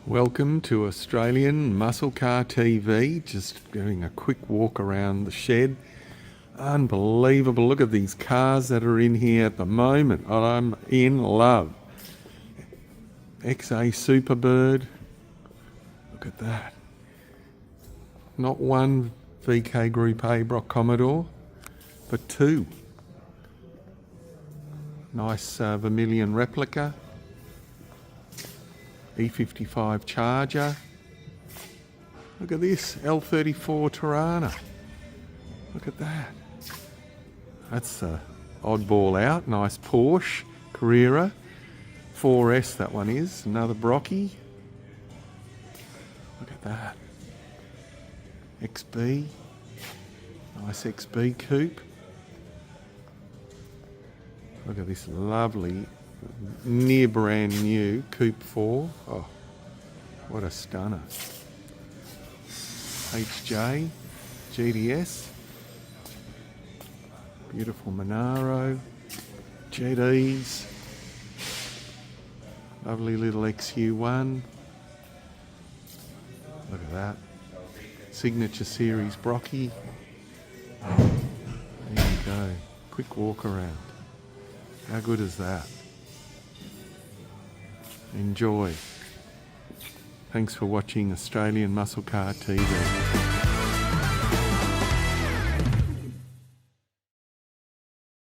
Welcome to Australian Muscle Car TV. Just doing a quick walk around the shed. Unbelievable. Look at these cars that are in here at the moment. I'm in love. XA Superbird. Look at that. Not one VK Group A Brock Commodore, but two. Nice vermilion replica. E55 Charger. Look at this, L34 Torana. Look at that. That's a oddball out. Nice Porsche Carrera. 4S that one is. Another Brocky. Look at that. XB. Nice XB Coupe. Look at this lovely near brand new Coupe 4. Oh, what a stunner. HJ GTS. Beautiful Monaro. GTs. Lovely little XU1. Look at that. Signature Series Brocky. There you go. Quick walk around. How good is that? Enjoy. Thanks for watching Australian Muscle Car TV.